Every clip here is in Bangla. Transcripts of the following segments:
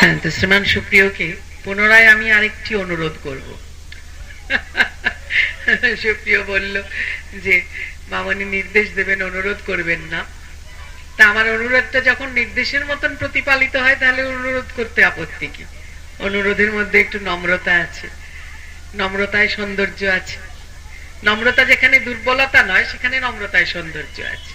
হ্যাঁ, তো শ্রীমান সুপ্রিয়কে পুনরায় আমি আরেকটি অনুরোধ করব। সুপ্রিয় বলল যে মামনি নির্দেশ দেবেন, অনুরোধ করবেন না। তা আমার অনুরোধটা যখন নির্দেশের মতন প্রতিপালিত হয় তাহলে অনুরোধ করতে আপত্তি কি? অনুরোধের মধ্যে একটু নম্রতা আছে, নম্রতায় সৌন্দর্য আছে। নম্রতা যেখানে দুর্বলতা নয়, সেখানে নম্রতায় সৌন্দর্য আছে।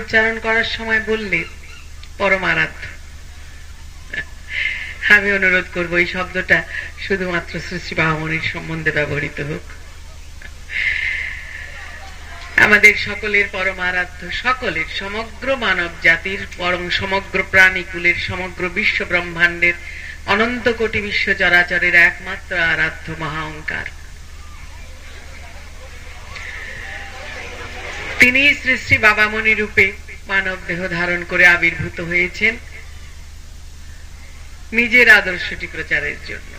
উচ্চারণ করার সময় বললে পরমারাধ্য, আমি অনুরোধ করব এই শব্দটা শুধুমাত্র শ্রী শ্রী বাবামণির সম্বন্ধে ব্যবহৃত হোক। আমাদের সকলের পরমারাধ্য, সকলের, সমগ্র মানব জাতির, বরং সমগ্র প্রাণীকুলের, সমগ্র বিশ্ব ব্রহ্মাণ্ডের, অনন্ত কোটি বিশ্ব চরাচরের একমাত্র আরাধ্য মহা ওঙ্কার। তিনি শ্রী শ্রী বাবামণি রূপে মানব দেহ ধারণ করে আবির্ভূত হয়েছেন নিজের আদর্শটি প্রচারের জন্য।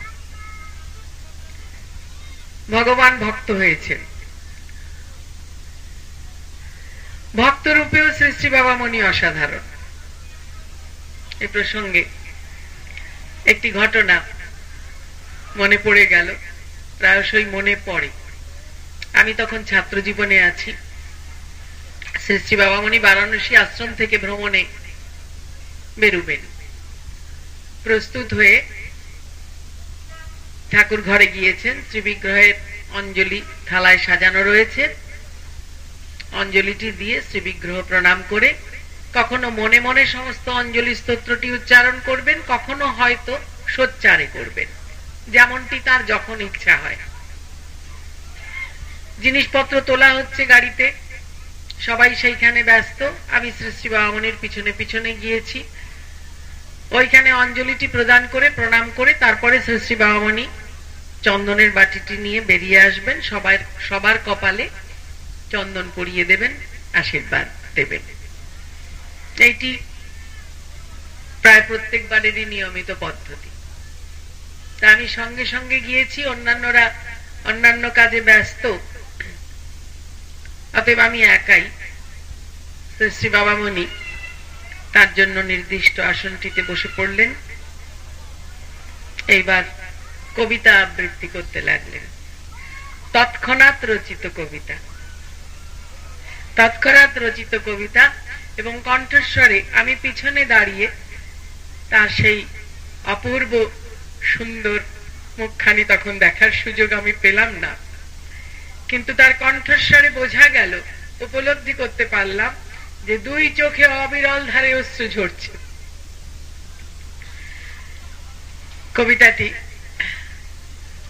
ভগবান ভক্ত হয়েছেন, ভক্ত রূপেও শ্রী শ্রী বাবামণি অসাধারণ। এ প্রসঙ্গে একটি ঘটনা মনে পড়ে গেল, প্রায়শই মনে পড়ে। আমি তখন ছাত্র জীবনে আছি। শ্রী শ্রী বাবামণি বারাণসী আশ্রম থেকে ভ্রমণে বেরুবেন। প্রস্তুত হয়ে ঠাকুর ঘরে গিয়েছেন। শ্রীবিগ্রহের অঞ্জলি থালায় সাজানো রয়েছে। অঞ্জলিটি দিয়ে শ্রীবিগ্রহ প্রণাম করে কখনো মনে মনে সমস্ত অঞ্জলি স্তোত্রটি উচ্চারণ করবেন, কখনো হয়তো সোচ্চারে করবেন, যেমনটি তার যখন ইচ্ছা হয়। জিনিসপত্র তোলা হচ্ছে গাড়িতে, সবাই সেইখানে ব্যস্ত। আমি শ্রী শ্রী বাবামণির পিছনে পিছনে গিয়েছি। ওইখানে অঞ্জলিটি প্রদান করে প্রণাম করে তারপরে শ্রী শ্রী বাবামণি চন্দনের বাটিটি নিয়ে বেরিয়ে আসবেন। সবার কপালে চন্দন পরিয়ে দেবেন, আশীর্বাদ দেবেন। এইটি প্রায় প্রত্যেকবারেরই নিয়মিত পদ্ধতি। তা আমি সঙ্গে সঙ্গে গিয়েছি, অন্যান্যরা অন্যান্য কাজে ব্যস্ত। অতএব আমি একাই। শ্রী শ্রী বাবামণি তার জন্য নির্দিষ্ট আসনটিতে বসে পড়লেন। এইবার কবিতা আবৃত্তি করতে লাগলেন। তৎক্ষণাৎ রচিত কবিতা, তৎক্ষণাৎ রচিত কবিতা এবং কণ্ঠস্বরে আমি পিছনে দাঁড়িয়ে তার সেই অপূর্ব সুন্দর মুখখানি তখন দেখার সুযোগ আমি পেলাম না, কিন্তু তার কণ্ঠস্বরে বোঝা গেল, উপলব্ধি করতে পারলাম যে দুই চোখে অবিরল ধারে অশ্রু ঝরছে। কবিতাটি,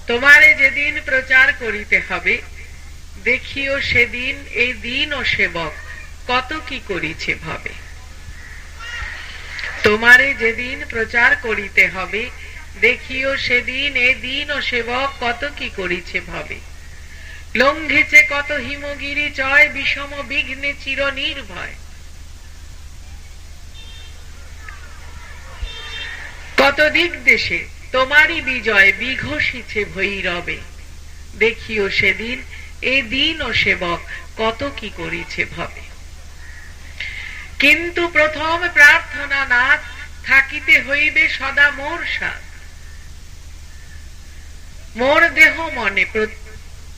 তোমারে যেদিন প্রচার করিতে হবে, দেখিও সেদিন এই দিন ও সেবক কত কি করিছে ভাবে। তোমারে যেদিন প্রচার করিতে হবে, দেখিও সেদিন এই দিন ও সেবক কত কি করিছে ভাবে। লঙ্ঘিছে কত হিমগিরি চয়, বিষম বিঘ্নে চির নির্ভয়। কত দিক দেশে তোমারই বিজয় বিঘোষিছে ভৈরবে। দেখিও সেদিন এ দিন ও সেবক কত কি করিছে ভাবে। কিন্তু প্রথম প্রার্থনা নাথ, থাকিতে হইবে সদা মোর সাথ। মোর দেহ মনে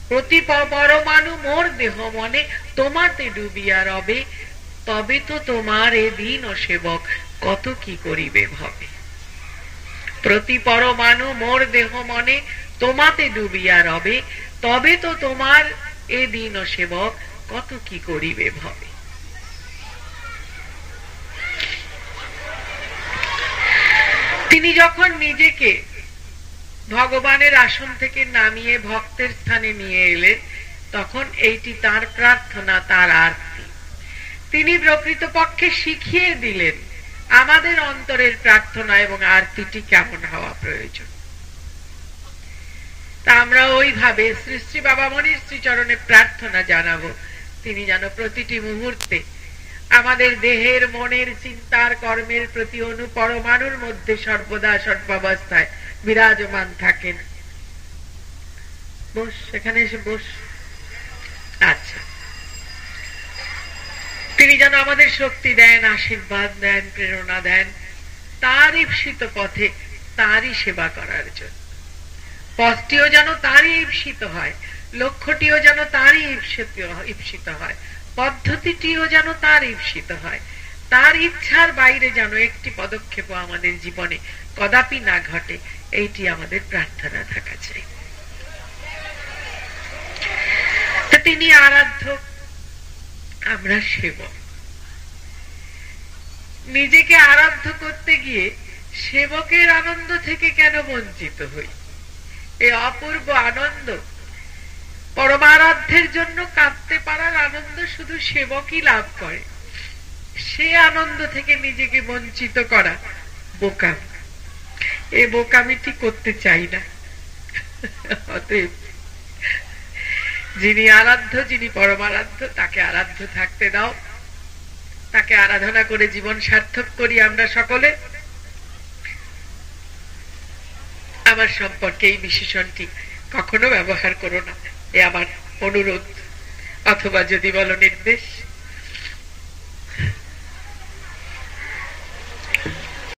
প্রতি পরমাণু মোর দেহ মনে তোমাতে ডুবিয়া রবে। তবে তো তোমার এ দিন ও সেবক কত কি করিবে ভাবে। প্রতি পরমাণু মোর দেহ মনে তোমাতে ডুবিয়া রবে। তবে তো তোমার এ দিন ও সেবক কত কি করিবে ভাবে। তিনি যখন নিজেকে ভগবানের আসন থেকে নামিয়ে ভক্তের স্থানে নিয়ে এলেন, তখন এইটি তার প্রার্থনা, তার আরতি। তিনি প্রকৃতপক্ষে শিখিয়ে দিলেন আমাদের অন্তরের প্রার্থনা এবং আরতিটি কেমন হওয়া প্রয়োজন। তা আমরা ওইভাবে শ্রী শ্রী বাবামণির শ্রীচরণে প্রার্থনা জানাবো, তিনি যেন প্রতিটি মুহূর্তে আমাদের দেহের, মনের, চিন্তার, কর্মের প্রতি অনুপরমাণুর মধ্যে সর্বদা সর্বাবস্থায় বিরাজমান থাকেন। বস, এখানে এসে বস। আচ্ছা, তিনি যেন আমাদের শক্তি দেন, আশীর্বাদ দেন, প্রেরণা দেন, তার ঈপ্সিত পথে তারই সেবা করার জন্য। পথটিও যেন তারই ঈপ্সিত হয়, লক্ষ্যটিও যেন তারই ঈপ্সিত হয়, পদ্ধতিটিও যেন তার ঈপ্সিত হয়। তার ইচ্ছার বাইরে যেন একটি পদক্ষেপ আমাদের জীবনে কদাপি না ঘটে, এইটি আমাদের প্রার্থনা থাকা চাই। তিনি আরাধ্য, আমরা সেবক। নিজেকে আরাধ্য করতে গিয়ে সেবকের আনন্দ থেকে কেন বঞ্চিত হই? এই অপূর্ব আনন্দ, পরমারাধ্যের জন্য কাঁদতে পারার আনন্দ শুধু সেবকই লাভ করে। সে আনন্দ থেকে নিজেকে বঞ্চিত করা বোকামি। এ বোকামিটি করতে চাই না। অতএব যিনি আরাধ্য, যিনি পরমারাধ্য, তাকে আরাধ্য থাকতে দাও। তাকে আরাধনা করে জীবন সার্থক করি আমরা সকলে। আমার সম্পর্কে এই বিশেষণটি কখনো ব্যবহার করো না, এ আমার অনুরোধ, অথবা যদি বলো নির্দেশ।